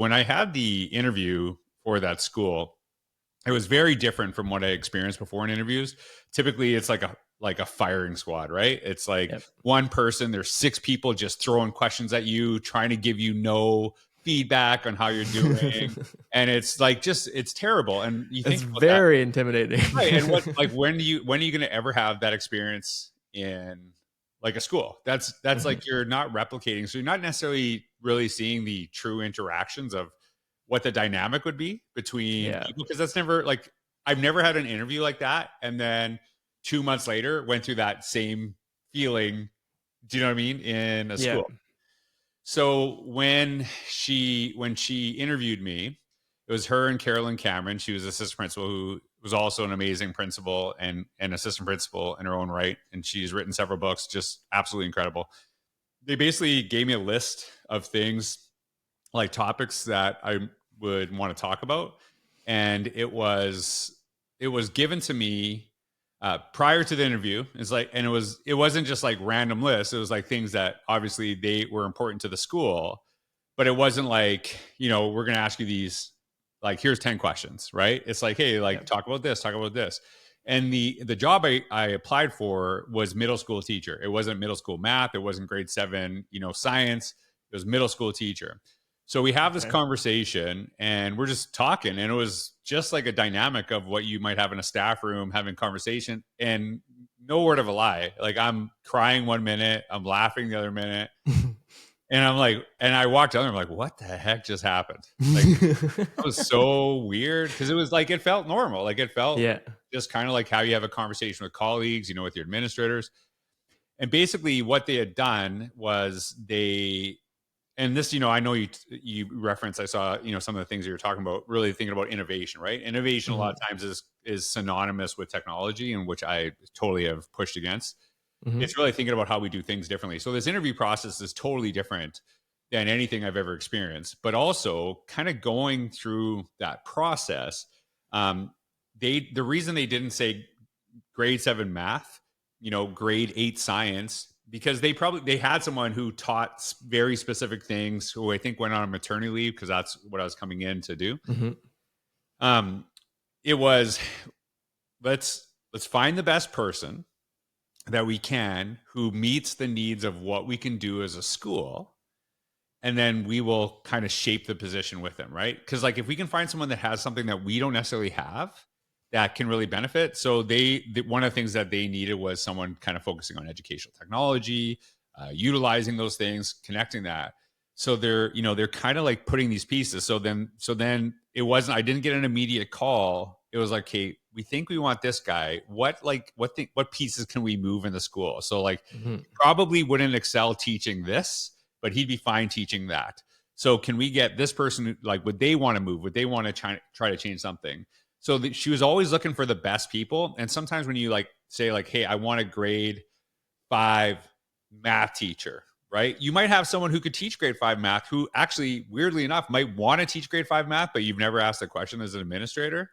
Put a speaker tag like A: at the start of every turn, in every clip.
A: When I had the interview for that school, it was very different from what I experienced before in interviews. Typically, it's like a firing squad, right? It's like
B: Yep.
A: one person, there's six people just throwing questions at you, trying to give you no feedback on how you're doing. And it's like it's terrible. And you
B: It's
A: think about that.
B: very intimidating.
A: Right. And when are you going to ever have that experience in like a school? That's like you're not replicating. So you're not necessarily really seeing the true interactions of what the dynamic would be between people, because that's never like I've never had an interview like that and then 2 months later went through that same feeling, do you know what I mean, in a
B: Yeah.
A: school. So when she interviewed me, it was her and Carolyn Cameron. She was assistant principal, who was also an amazing principal and an assistant principal in her own right, and she's written several books, just absolutely incredible. They basically gave me a list of things, like topics that I would want to talk about, and it was given to me prior to the interview. It's like, and it wasn't just like random lists. It was like things that obviously they were important to the school, but it wasn't like, we're going to ask you these, like, here's 10 questions, right? It's like, hey, like, talk about this. And the job I applied for was middle school teacher. It wasn't middle school math. It wasn't grade 7, science. It was middle school teacher. So we have this conversation and we're just talking, and it was just like a dynamic of what you might have in a staff room, having conversation, and no word of a lie. Like, I'm crying 1 minute, I'm laughing the other minute. And I'm like, and I walked down there, I'm like, what the heck just happened? Like, it was so weird, because it was like, it felt normal. Like, it felt just kind of like how you have a conversation with colleagues, with your administrators. And basically what they had done was and this, I know you reference, I saw, some of the things you were talking about, really thinking about innovation, right? Innovation a lot of times is synonymous with technology, and which I totally have pushed against. It's really thinking about how we do things differently. So this interview process is totally different than anything I've ever experienced, but also kind of going through that process. The reason they didn't say grade 7 math, grade 8 science, because they had someone who taught very specific things, who I think went on a maternity leave, because that's what I was coming in to do. It was, let's find the best person that we can, who meets the needs of what we can do as a school, and then we will kind of shape the position with them, right? Because like, if we can find someone that has something that we don't necessarily have that can really benefit. So one of the things that they needed was someone kind of focusing on educational technology, utilizing those things, connecting that. So they're kind of like putting these pieces. So then it wasn't, I didn't get an immediate call. It was like, hey, we think we want this guy. What pieces can we move in the school? So like, probably wouldn't excel teaching this, but he'd be fine teaching that. So can we get this person, like, would they want to move? Would they want to try to change something? So she was always looking for the best people. And sometimes when you like say like, hey, I want a grade 5 math teacher, right? You might have someone who could teach grade 5 math, who actually, weirdly enough, might want to teach grade 5 math, but you've never asked the question as an administrator.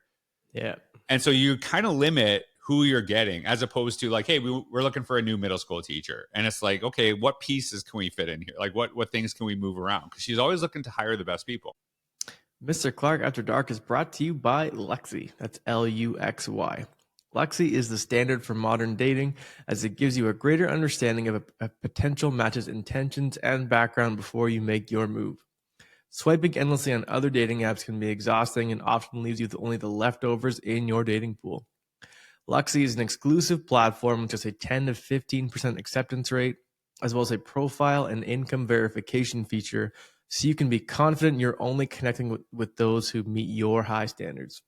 B: Yeah. And
A: so you kind of limit who you're getting, as opposed to like, hey, we're looking for a new middle school teacher. And it's like, okay, what pieces can we fit in here? Like what things can we move around? Because she's always looking to hire the best people.
B: Mr. Clark After Dark is brought to you by Luxy. That's Luxy. Luxy is the standard for modern dating, as it gives you a greater understanding of a potential match's intentions and background before you make your move. Swiping endlessly on other dating apps can be exhausting and often leaves you with only the leftovers in your dating pool. Luxy is an exclusive platform with just a 10 to 15% acceptance rate, as well as a profile and income verification feature, so you can be confident you're only connecting with those who meet your high standards.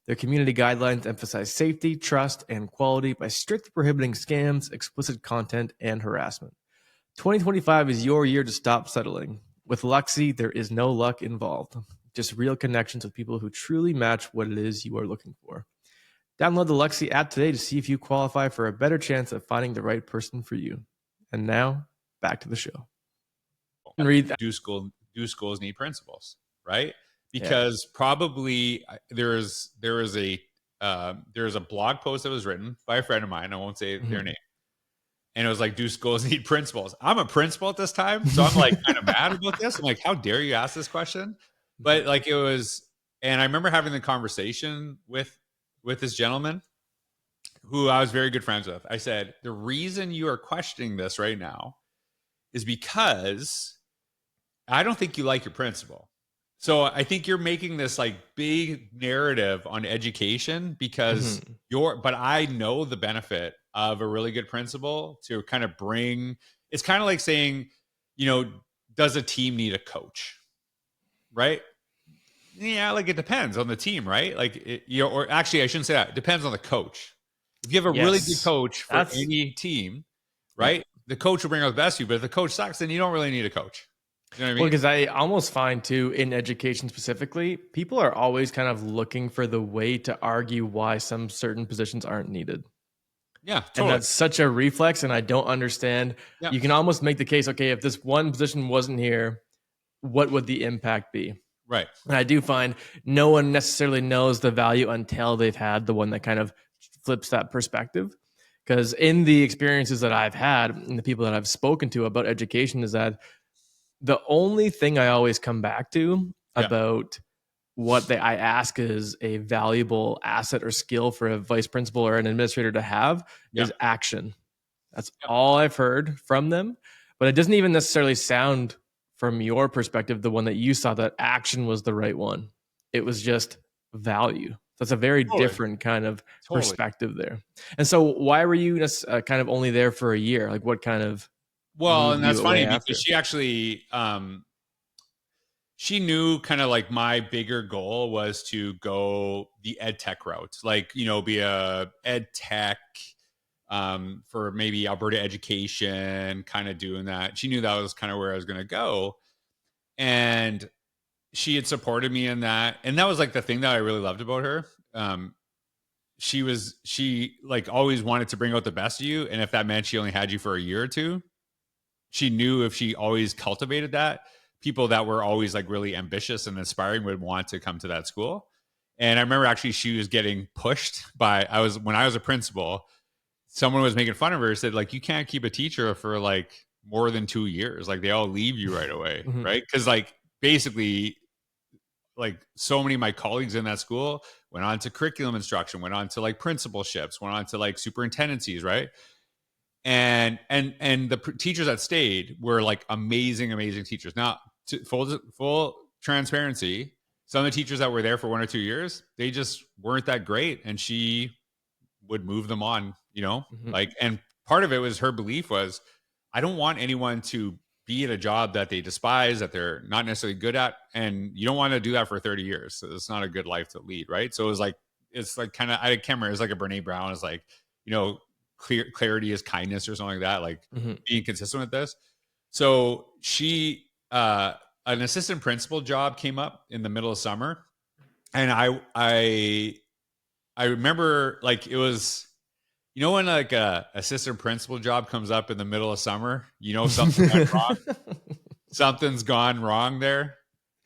B: Their community guidelines emphasize safety, trust, and quality by strictly prohibiting scams, explicit content, and harassment. 2025 is your year to stop settling. With Luxy, there is no luck involved, just real connections with people who truly match what it is you are looking for. Download the Luxy app today to see if you qualify for a better chance of finding the right person for you. And now, back to the show.
A: Read that. Do schools need principals, right? Because probably there is a blog post that was written by a friend of mine. I won't say their name. And it was like, do schools need principals? I'm a principal at this time, so I'm like kind of mad about this. I'm like, how dare you ask this question? But like it was, and I remember having the conversation with this gentleman who I was very good friends with. I said, the reason you are questioning this right now is because I don't think you like your principal. So I think you're making this like big narrative on education because
B: Mhm.
A: but I know the benefit of a really good principal to kind of bring, it's kind of like saying, you know, does a team need a coach? Right? Yeah, like it depends on the team, right? Like, or actually, I shouldn't say that. It depends on the coach. If you have a really good
B: Yes.
A: coach for
B: That's
A: any team,
B: yeah.
A: right? The coach will bring out the best of you. But if the coach sucks, then you don't really need a coach. You know what I
B: Well,
A: mean?
B: because I almost find too in education specifically, people are always kind of looking for the way to argue why some certain positions aren't needed.
A: Yeah,
B: And
A: totally.
B: that's such a reflex, and I don't understand.
A: Yeah,
B: You can almost make the case, okay, if this one position wasn't here, what would the impact be?
A: right.
B: And I do find no one necessarily knows the value until they've had the one that kind of flips that perspective. Because in the experiences that I've had and the people that I've spoken to about education, is that the only thing I always come back to
A: Yeah,
B: about what I ask is a valuable asset or skill for a vice principal or an administrator to have
A: yeah,
B: is action. That's
A: yeah.
B: all I've heard from them. But it doesn't even necessarily sound from your perspective, the one that you saw, that action was the right one. It was just value. That's a very
A: Totally,
B: different kind of
A: totally.
B: perspective there. And so, why were you kind of only there for a year? Like, what kind of
A: Well,
B: moved
A: and
B: you
A: that's
B: away
A: funny because
B: after?
A: she actually, she knew kind of like my bigger goal was to go the ed tech route, like be a ed tech for maybe Alberta education, kind of doing that. She knew that was kind of where I was going to go, and she had supported me in that, and that was like the thing that I really loved about her. She like always wanted to bring out the best of you, and if that meant she only had you for a year or two, she knew if she always cultivated that, people that were always like really ambitious and inspiring would want to come to that school. And I remember actually she was getting pushed by, when I was a principal, someone was making fun of her, said like, you can't keep a teacher for like more than 2 years, like they all leave you right away,
B: Mhm.
A: right? Because like basically, like so many of my colleagues in that school went on to curriculum instruction, went on to like principalships, went on to like superintendencies, right? And the teachers that stayed were like amazing teachers. Now, full transparency, some of the teachers that were there for 1 or 2 years, they just weren't that great, and she would move them on.
B: Mhm.
A: Like, and part of it was her belief was, I don't want anyone to be at a job that they despise, that they're not necessarily good at, and you don't want to do that for 30 years. So it's not a good life to lead, right? So it's like kind of, I can't remember. It's like a Brene Brown is like, you know, clarity is kindness or something like that. Like
B: Mhm.
A: being consistent with this. So an assistant principal job came up in the middle of summer, and I remember like it was, when like a assistant principal job comes up in the middle of summer, something went wrong. Something's gone wrong there,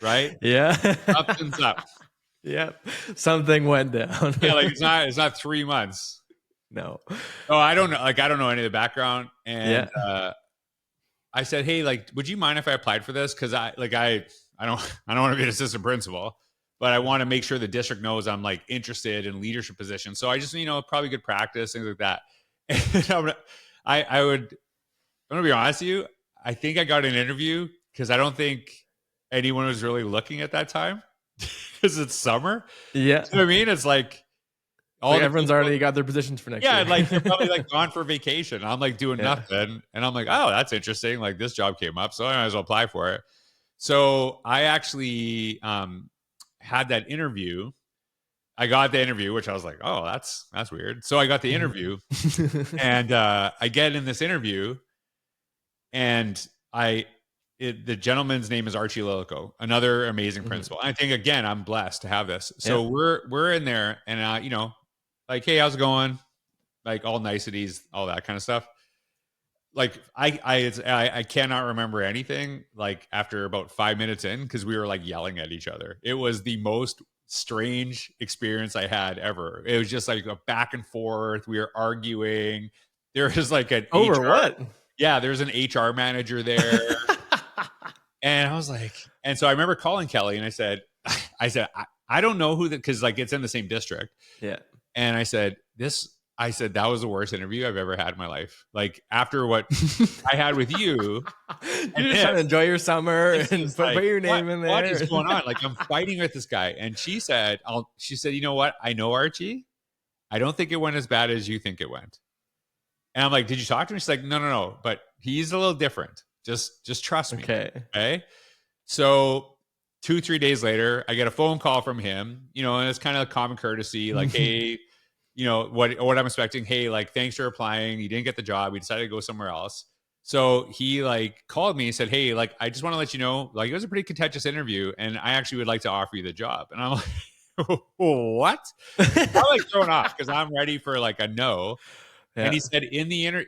A: right?
B: Yeah.
A: Something's up.
B: Yep. Something went down.
A: Yeah, like it's not 3 months.
B: No.
A: Oh, I don't know. Like I don't know any of the background, and
B: Yeah.
A: I said, hey, like, would you mind if I applied for this? Because I don't want to be an assistant principal, but I want to make sure the district knows I'm like interested in leadership positions. So I just probably good practice, things like that. And I'm gonna be honest with you. I think I got an interview because I don't think anyone was really looking at that time because it's summer.
B: Yeah.
A: You know what I mean? It's like
B: It's like
A: all the
B: everyone's
A: people,
B: already got their positions for next
A: yeah,
B: year.
A: like they're probably like gone for vacation. I'm like doing
B: Yeah.
A: nothing, and I'm like, oh, that's interesting. Like this job came up, so I might as well apply for it. So I actually had that interview. I got the interview, which I was like, oh, that's weird. So I got the
B: Mhm.
A: interview, and I get in this interview, and the gentleman's name is Archie Lilico, another amazing
B: Mhm.
A: principal. I think again, I'm blessed to have this.
B: Yeah.
A: So we're in there, and like, hey, how's it going? Like all niceties, all that kind of stuff. Like I cannot remember anything like after about 5 minutes in, because we were like yelling at each other. It was the most strange experience I had ever. It was just like a back and forth. We were arguing. There was like an
B: Over
A: HR.
B: what?
A: Yeah, there's an HR manager there. And I was like, and so I remember calling Kelly and I said, I don't know who because like it's in the same district.
B: Yeah.
A: And I said, that was the worst interview I've ever had in my life. Like after what I had with you and
B: You're just trying to
A: this,
B: enjoy your summer
A: it's
B: and
A: just
B: put
A: like,
B: your name in
A: what is
B: there.
A: going on? Like I'm fighting with this guy. And she said, you know what? I know Archie. I don't think it went as bad as you think it went. And I'm like, did you talk to him? She's like, no. But he's a little different. Just trust me.
B: Okay.
A: Okay. So 2-3 days later, I get a phone call from him, and it's kind of a common courtesy, like, hey, what I'm expecting. Hey, like, thanks for applying. You didn't get the job. We decided to go somewhere else. So he like called me and said, hey, like, I just want to let you know, like, it was a pretty contentious interview and I actually would like to offer you the job. And I'm like, what? I'm like thrown off because I'm ready for like a no. And
B: Yeah.
A: he said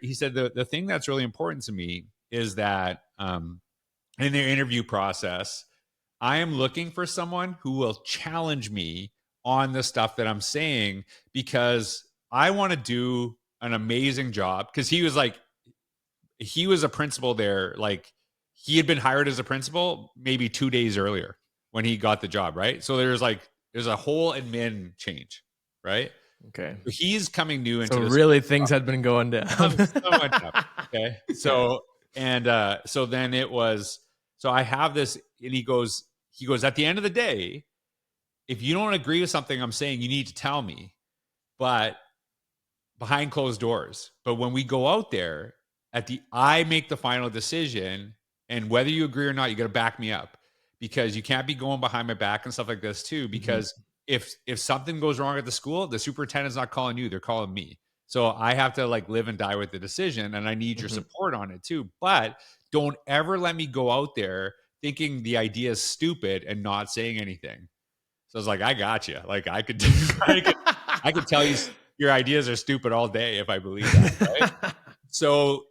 A: he said the thing that's really important to me is that in their interview process, I am looking for someone who will challenge me on the stuff that I'm saying because I want to do an amazing job. Because he was a principal there. Like he had been hired as a principal maybe 2 days earlier when he got the job, right? So there's a whole admin change, right?
B: Okay.
A: So he's coming new
B: So
A: into this.
B: really things had been going down.
A: Somewhat up, okay. So then it was so I have this and he goes at the end of the day, if you don't agree with something I'm saying, you need to tell me, but behind closed doors. But when we go out there, I make the final decision, and whether you agree or not, you got to back me up because you can't be going behind my back and stuff like this too. Because if something goes wrong at the school, the superintendent's not calling you; they're calling me. So I have to like live and die with the decision, and I need your support on it too. But don't ever let me go out there thinking the idea is stupid and not saying anything. So I was like, I got you. Like I could tell you your ideas are stupid all day if I believe that, right? So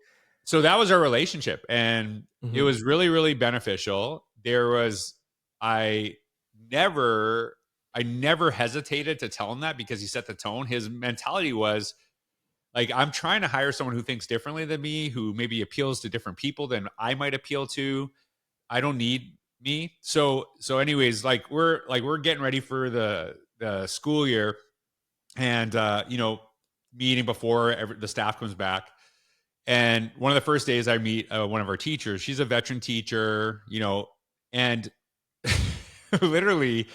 A: that was our relationship, and it was really, really beneficial. I never I never hesitated to tell him that because he set the tone. His mentality was like, I'm trying to hire someone who thinks differently than me, who maybe appeals to different people than I might appeal to. I don't need me. Anyways, we're getting ready for the school year, and meeting before the staff comes back. And one of the first days I meet one of our teachers. She's a veteran teacher, and literally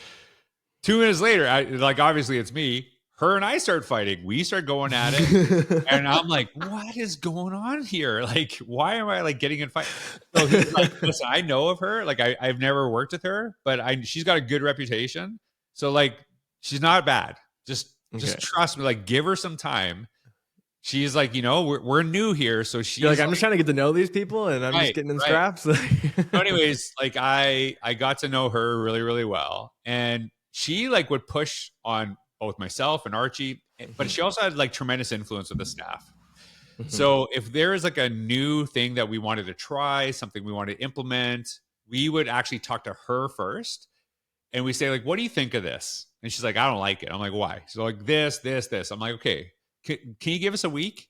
A: 2 minutes later, obviously it's me. Her and I start fighting. We start going at it. And I'm like, what is going on here? Like, why am I like getting in fight? So he's like, listen, I know of her. Like, I've never worked with her, but she's got a good reputation. So like, she's not bad. Just trust me. Like, give her some time. She's like, we're new here, so she's
B: You're like, I'm just trying to get to know these people, and I'm just getting in scraps.
A: So anyways, like I got to know her really, really well, and she like would push on both myself and Archie, but she also had like tremendous influence with the staff. So if there is like a new thing that we wanted to try, something we wanted to implement, we would actually talk to her first, and we say like, "What do you think of this?" And she's like, "I don't like it." I'm like, "Why?" She's like, "This, this, this." I'm like, "Okay, can you give us a week?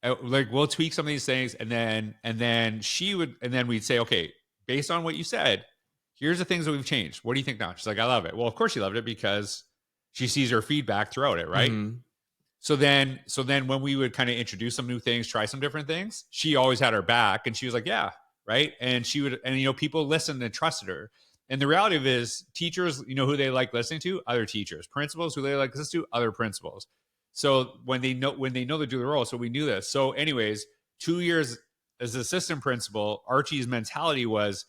A: Like we'll tweak some of these things," and then we'd say, "Okay, based on what you said, here's the things that we've changed. What do you think now?" She's like, "I love it." Well, of course she loved it because she sees her feedback throughout it, right? So then when we would kind of introduce some new things, try some different things, she always had her back, and she was like, "Yeah, right." And she would, and people listened and trusted her. And the reality of it is, teachers, who they like listening to, other teachers, principals, who they like listening to, other principals. So when they know they do the role, so we knew this. So, anyways, 2 years as assistant principal, Archie's mentality was,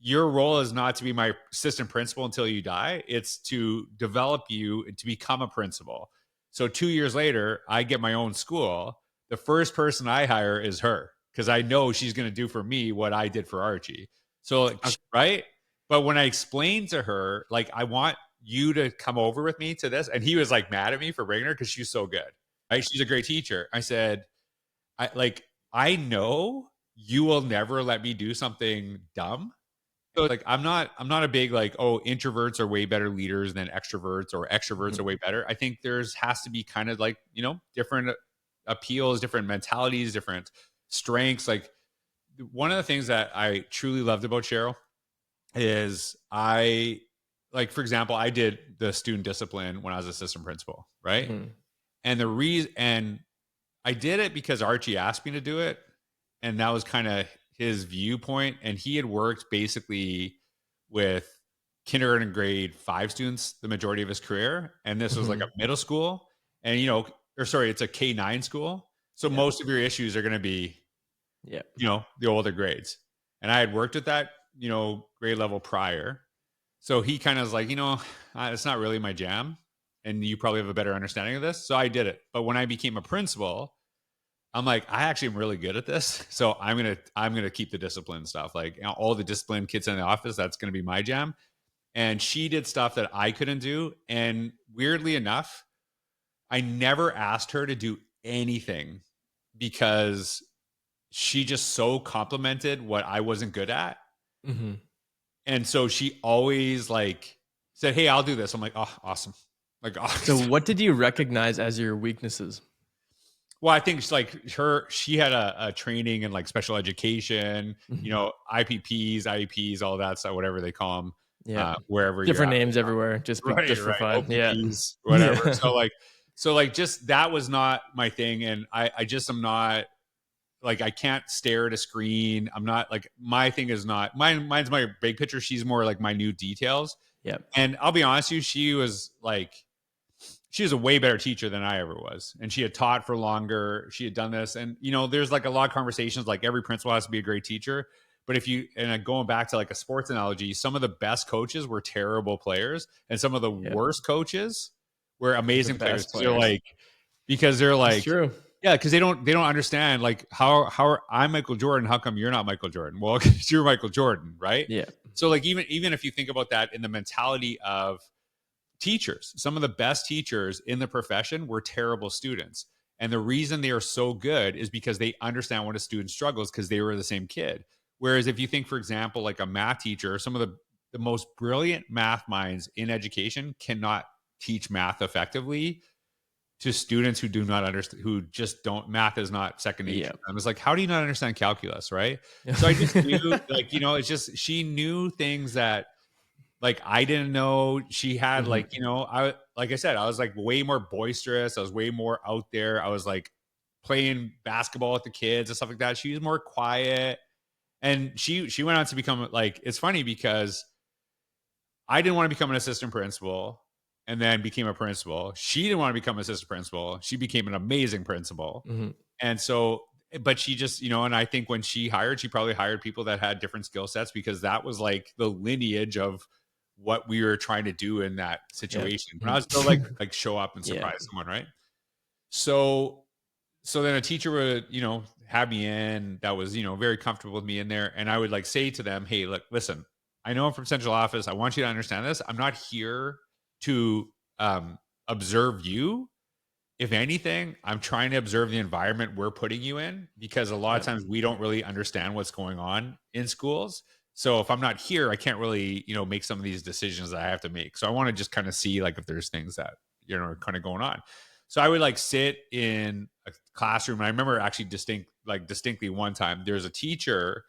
A: your role is not to be my assistant principal until you die. It's to develop you to become a principal. So 2 years later, I get my own school. The first person I hire is her because I know she's going to do for me what I did for Archie. So, right? But when I explained to her, like, I want you to come over with me to this, and he was like mad at me for bringing her because she's so good, right? She's a great teacher. I said, I know you will never let me do something dumb. So like, I'm not a big like, oh, introverts are way better leaders than extroverts, or extroverts are way better. I think has to be kind of like, different appeals, different mentalities, different strengths. Like, one of the things that I truly loved about Cheryl is I like, for example, I did the student discipline when I was assistant principal, right?
B: Mhm.
A: And the reason, and I did it because Archie asked me to do it, and that was kind of his viewpoint. And he had worked basically with kindergarten grade 5 students the majority of his career, and this was like a
B: Mhm.
A: middle school, and or sorry, it's a K-9 school. So
B: Yep.
A: most of your issues are going to be,
B: Yep.
A: the older grades. And I had worked at that, grade level prior. So he kind of was like, it's not really my jam. And you probably have a better understanding of this. So I did it. But when I became a principal, I'm like, I actually am really good at this. So I'm gonna keep the discipline stuff. Like, all the discipline kids in the office, that's gonna be my jam. And she did stuff that I couldn't do. And weirdly enough, I never asked her to do anything because she just so complimented what I wasn't good at.
B: Mhm.
A: And so she always like said, "Hey, I'll do this." I'm like, "Oh, awesome." Like,
B: So
A: awesome.
B: what did you recognize as your weaknesses?
A: Well, I think it's like she had a training in like special education,
B: Mhm.
A: IPPs, IEPs, all that stuff, whatever they call them,
B: Yep.
A: wherever you're
B: Different
A: at.
B: names everywhere,
A: Right,
B: just for
A: right.
B: fun. Yeah.
A: OPPs, whatever.
B: Yeah.
A: So like just that was not my thing. And I just am not like, I can't stare at a screen. I'm not like, my thing is not mine's my big picture. She's more like minute details.
B: Yep.
A: And I'll be honest with you, she was a way better teacher than I ever was. And she had taught for longer. She had done this. And, there's like a lot of conversations, like every principal has to be a great teacher. But going back to like a sports analogy, some of the best coaches were terrible players, and some of the
B: Yep.
A: worst coaches were
B: They're the
A: amazing players.
B: best players.
A: Because they're
B: That's
A: like,
B: true.
A: yeah, because they don't understand like I'm Michael Jordan. How come you're not Michael Jordan? Well, because you're Michael Jordan, right?
B: Yeah.
A: So like even if you think about that in the mentality of teachers, some of the best teachers in the profession were terrible students. And the reason they are so good is because they understand when a student struggles because they were the same kid. Whereas if you think, for example, like a math teacher, some of the most brilliant math minds in education cannot teach math effectively to students who do not understand, who just don't, math is not second nature
B: Yeah.
A: to them. It's like, how do you not understand calculus, right? So I just knew, like, it's just, she knew things that like I didn't know. She had
B: Mhm.
A: like, like I said, I was like way more boisterous. I was way more out there. I was like playing basketball with the kids and stuff like that. She was more quiet. And she went on to become like, it's funny because I didn't want to become an assistant principal and then became a principal. She didn't want to become an assistant principal. She became an amazing principal.
B: Mhm.
A: And so, but she just, and I think when she hired, she probably hired people that had different skill sets because that was like the lineage of what we were trying to do in that
B: Yep.
A: situation. But I was still like,
B: Mhm.
A: show up and
B: Yeah.
A: surprise someone, right? So, so then a teacher would, have me in that was, very comfortable with me in there. And I would like say to them, "Hey, look, listen, I know I'm from central office. I want you to understand this. I'm not here to observe you. If anything, I'm trying to observe the environment we're putting you in because a lot of
B: Yep.
A: times we don't really understand what's going on in schools. So if I'm not here, I can't really, make some of these decisions that I have to make. So I want to just kind of see like if there's things that, are kind of going on." So I would like sit in a classroom. And I remember actually distinctly one time there's a teacher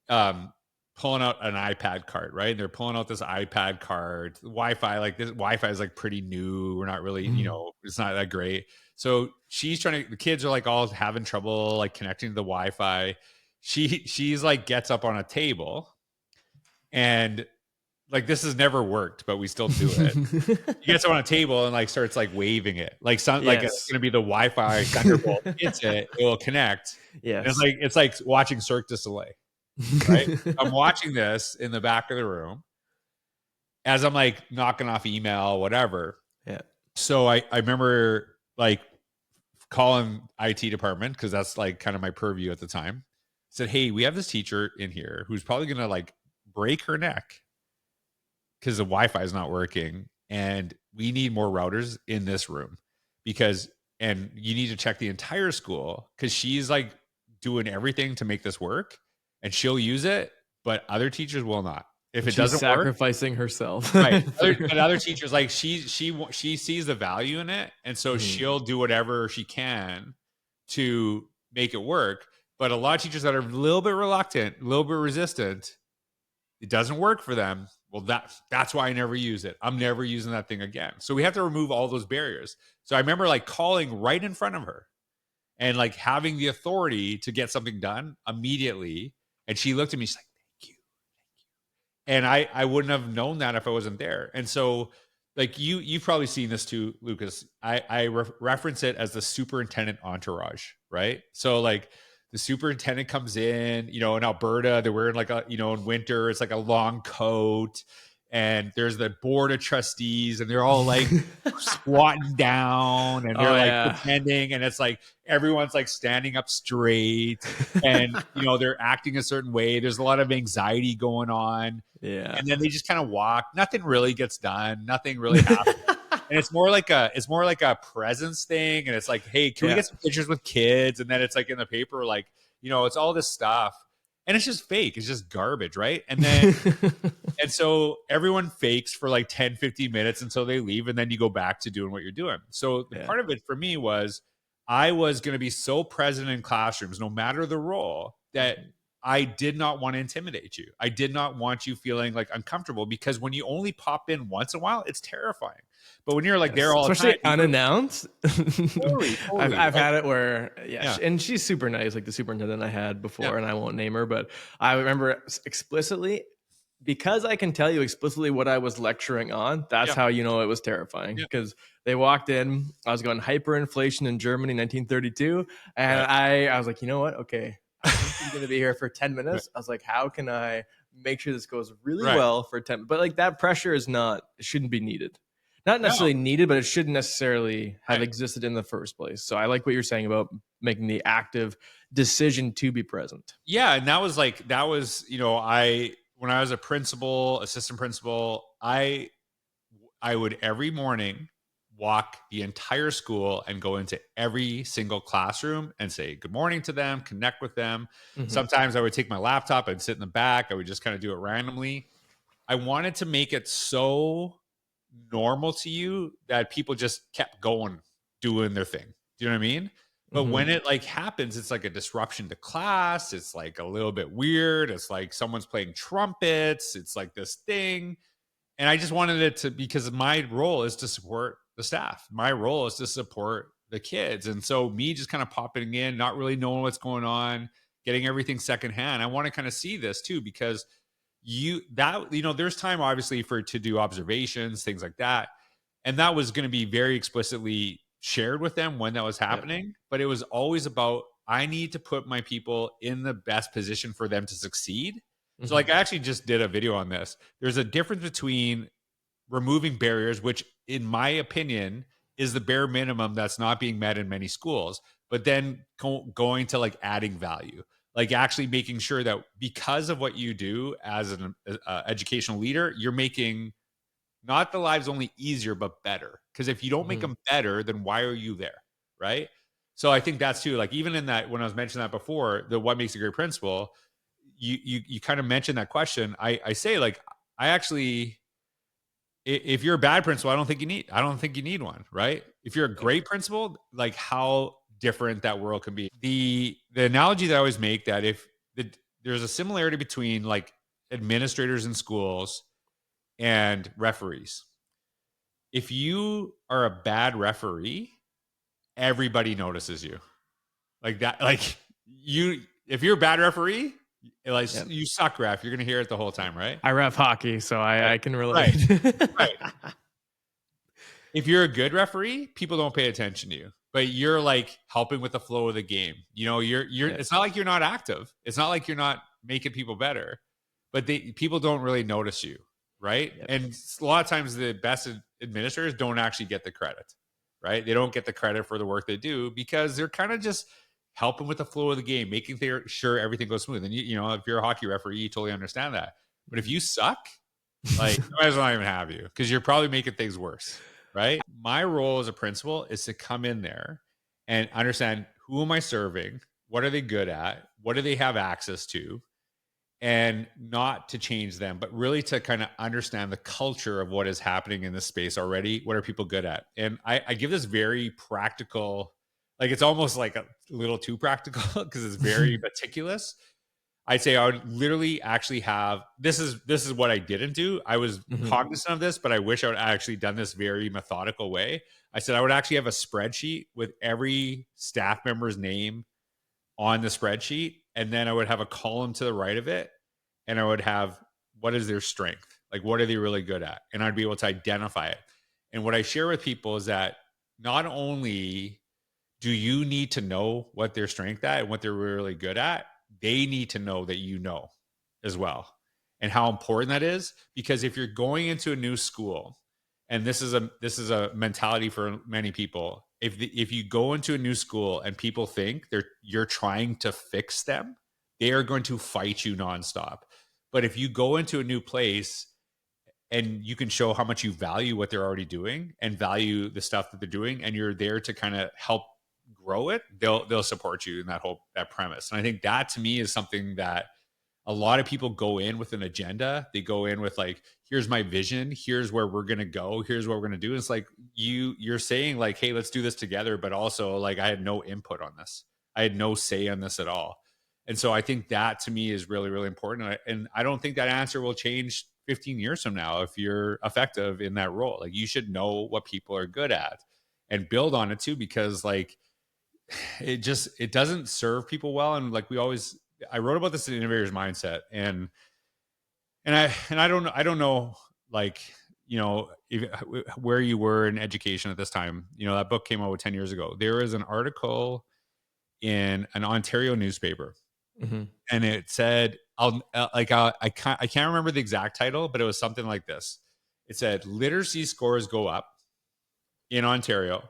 A: um pulling out an iPad card, right? They're pulling out this iPad card. Wi-Fi, like this Wi-Fi is like pretty new. We're not really,
B: Mhm.
A: it's not that great. So she's trying to, the kids are like all having trouble like connecting to the Wi-Fi. She's like gets up on a table and like this has never worked, but we still do it. She gets up on a table and like starts like waving it. Like some like it's
B: Yes.
A: gonna be the Wi-Fi thunderbolt hits it, it will connect. And
B: Yes.
A: it's like watching Cirque du Soleil, right? I'm watching this in the back of the room as I'm like knocking off email, whatever.
B: Yeah.
A: So I remember like calling IT department because that's like kind of my purview at the time. Said, "Hey, we have this teacher in here who's probably gonna like break her neck because the Wi-Fi is not working, and we need more routers in this room because and you need to check the entire school because she's like doing everything to make this work, and she'll use it, but other teachers will not. If
B: And
A: it
B: she's
A: doesn't work."
B: sacrificing herself
A: Right.
B: for
A: But other teachers, like she sees the value in it, and so
B: Mhm.
A: she'll do whatever she can to make it work. But a lot of teachers that are a little bit reluctant, a little bit resistant, it doesn't work for them. Well, that's why I never use it. I'm never using that thing again. So we have to remove all those barriers. So I remember like calling right in front of her and like having the authority to get something done immediately. And she looked at me, she's like, thank you. And I wouldn't have known that if I wasn't there. And so like you've probably seen this too, Lucas. I reference it as the superintendent entourage, right? So like the superintendent comes in, you know, in Alberta, they're wearing like a, you know, in winter, it's like a long coat, and there's the board of trustees, and they're all like squatting down, and they're
B: Oh
A: like
B: yeah.
A: pretending, and it's like everyone's like standing up straight, and you know they're acting a certain way. There's a lot of anxiety going on,
B: Yeah.
A: and then they just kind of walk. Nothing really gets done. Nothing really happens. And it's more like a presence thing. And it's like, hey, can we
B: Yeah.
A: get some pictures with kids? And then it's like in the paper, like, you know, it's all this stuff. And it's just fake. It's just garbage, right? And so everyone fakes for like 10, 15 minutes until they leave, and then you go back to doing what you're doing. So the
B: Yeah.
A: part of it for me was I was going to be so present in classrooms, no matter the role, that I did not want to intimidate you. I did not want you feeling like uncomfortable, because when you only pop in once in a while, it's terrifying. But when you're like there all the time,
B: Especially unannounced.
A: totally, totally,
B: I've
A: right?
B: had it where,
A: Yeah,
B: and she's super nice, like the superintendent I had
A: yeah,
B: before, and I won't name her, but I remember explicitly, because I can tell you explicitly what I was lecturing on. That's
A: yeah,
B: how you know it was terrifying,
A: yeah,
B: because they walked in. I was going hyperinflation in Germany, 1932, and
A: right,
B: I was like, you know what? Okay, I think she's going to be here for 10
A: right,
B: minutes. I was like, how can I make sure this goes really
A: right.
B: well for 10? But like that pressure is not, it shouldn't be needed. Not
A: No,
B: necessarily needed, but it shouldn't necessarily have
A: right.
B: existed in the first place. So I like what you're saying about making the active decision to be present.
A: Yeah, and that was, you know, I when I was a principal, assistant principal, I would every morning walk the entire school and go into every single classroom and say good morning to them, connect with them.
B: Mhm.
A: Sometimes I would take my laptop and sit in the back. I would just kind of do it randomly. I wanted to make it so normal to you that people just kept going, doing their thing. Do you know what I mean? But when
B: Mhm.
A: it like happens, it's like a disruption to class. It's like a little bit weird. It's like someone's playing trumpets. It's like this thing. And I just wanted it to, because my role is to support the staff. My role is to support the kids. And so me just kind of popping in, not really knowing what's going on, getting everything secondhand. I want to kind of see this too, because there's time obviously for to do observations, things like that. And that was going to be very explicitly shared with them when that was
B: Yep.
A: happening. But it was always about, I need to put my people in the best position for them to succeed. So like
B: Mhm.
A: I actually just did a video on this. There's a difference between removing barriers, which in my opinion is the bare minimum that's not being met in many schools, but then going to like adding value, like actually making sure that because of what you do as an educational leader, you're making not the lives only easier, but better. Because if you don't make
B: Mhm.
A: them better, then why are you there? Right. So I think that's too, like, even in that, when I was mentioning that before, the what makes a great principal, you kind of mentioned that question. I say, like, I actually, if you're a bad principal, I don't think you need one, right? If you're a
B: Yep.
A: great principal, like how different that world can be. The analogy that I always make, that if there's a similarity between like administrators in schools and referees. If you are a bad referee, everybody notices you. Like that, like you, if you're a bad referee, like
B: Yep.
A: you suck, ref. You're gonna hear it the whole time, right?
B: I ref hockey, so
A: Right.
B: I can
A: Right.
B: relate.
A: Right. If you're a good referee, people don't pay attention to you. But you're like helping with the flow of the game. You know, you're
B: Yep.
A: it's not like you're not active. It's not like you're not making people better. But people don't really notice you, right?
B: Yep.
A: And a lot of times the best administrators don't actually get the credit, right? They don't get the credit for the work they do because they're kind of just helping with the flow of the game, making sure everything goes smooth. And you know, if you're a hockey referee, you totally understand that. But if you suck, like, I might as well not even have you, because you're probably making things worse, right? My role as a principal is to come in there and understand, who am I serving? What are they good at? What do they have access to? And not to change them, but really to kind of understand the culture of what is happening in this space already. What are people good at? And I give this very practical, like it's almost like a little too practical because it's very meticulous. I'd say I would literally actually have this is what I didn't do. I was
B: Mhm.
A: cognizant of this, but I wish I would actually done this very methodical way. I said I would actually have a spreadsheet with every staff member's name on the spreadsheet, and then I would have a column to the right of it, and I would have what is their strength, like what are they really good at, and I'd be able to identify it. And what I share with people is that not only do you need to know what their strength at and what they're really good at, they need to know that you know as well, and how important that is. Because if you're going into a new school, and this is a mentality for many people, if you go into a new school and people think you're trying to fix them, they are going to fight you nonstop. But if you go into a new place and you can show how much you value what they're already doing and value the stuff that they're doing, and you're there to kind of help grow it, they'll support you in that premise. And I think that to me is something that a lot of people go in with an agenda. They go in with like, here's my vision, here's where we're gonna go, here's what we're gonna do. And it's like you're saying like, hey, let's do this together, but also like I had no input on this. I had no say on this at all. And so I think that to me is really, really important. And I don't think that answer will change 15 years from now if you're effective in that role. Like you should know what people are good at and build on it too, because like it doesn't serve people well. And like I wrote about this in Innovators Mindset, and I don't know, like, where you were in education at this time. That book came out 10 years ago. There was an article in an Ontario newspaper,
B: Mhm.
A: and it said, I can't remember the exact title, but it was something like this. It said literacy scores go up in Ontario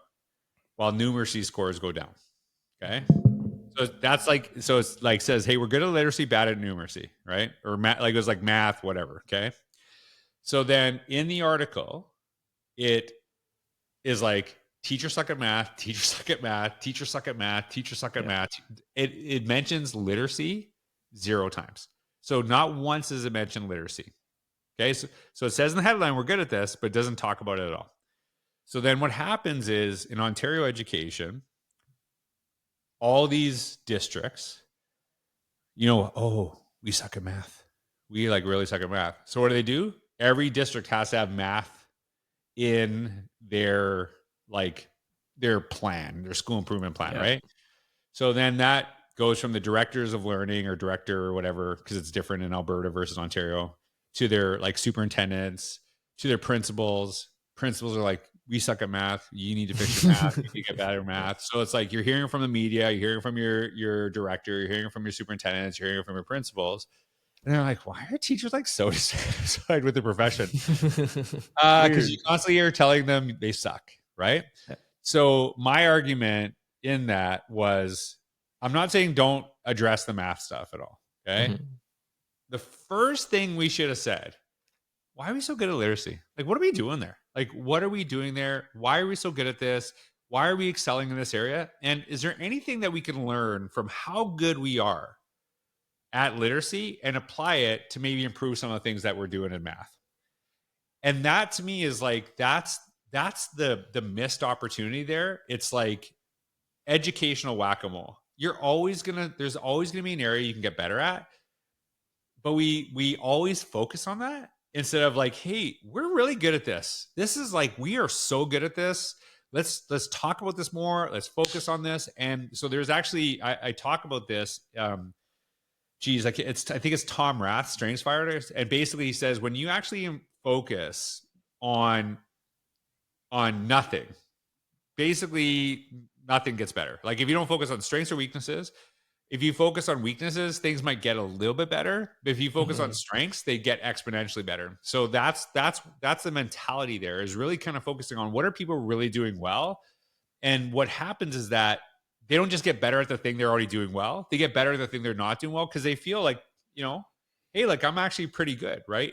A: while numeracy scores go down. Okay. So that's like, so it's like says, hey, we're good at literacy, bad at numeracy, right? Or like it was like math, whatever. Okay. So then in the article, it is like teachers suck at math, teachers suck at math, teachers suck at math, teachers suck at
B: Yeah.
A: math. It mentions literacy 0 times. So not once does it mention literacy. Okay. So it says in the headline, we're good at this, but it doesn't talk about it at all. So then what happens is in Ontario education, all these districts, oh, we suck at math. We like really suck at math. So what do? Every district has to have math in their plan, their school improvement plan,
B: Yeah.
A: right? So then that goes from the directors of learning or director or whatever, because it's different in Alberta versus Ontario, to their like superintendents, to their principals. Principals are like, we suck at math. You need to fix your math. You need to get better at
B: Yeah.
A: math. So it's like you're hearing from the media, you're hearing from your director, you're hearing from your superintendents, you're hearing from your principals. And they're like, why are teachers like so dissatisfied with the profession? Because
B: Weird.
A: you constantly are telling them they suck, right?
B: Yeah.
A: So my argument in that was, I'm not saying don't address the math stuff at all. Okay.
B: Mhm.
A: The first thing we should have said, why are we so good at literacy? Like, what are we doing there? Like, what are we doing there? Why are we so good at this? Why are we excelling in this area? And is there anything that we can learn from how good we are at literacy and apply it to maybe improve some of the things that we're doing in math? And that to me is like, that's the missed opportunity there. It's like educational whack-a-mole. There's always gonna be an area you can get better at, but we always focus on that instead of like, hey, we're really good at this. This is like, we are so good at this. Let's talk about this more. Let's focus on this. And so there's actually, I talk about this. Like I think it's Tom Rath, Strengths Fighters, and basically he says when you actually focus on nothing, basically nothing gets better. Like if you don't focus on strengths or weaknesses, if you focus on weaknesses, things might get a little bit better. But if you focus on
B: Mhm.
A: strengths, they get exponentially better. So that's the mentality there, is really kind of focusing on what are people really doing well. And what happens is that they don't just get better at the thing they're already doing well. They get better at the thing they're not doing well because they feel like, hey, like I'm actually pretty good, right?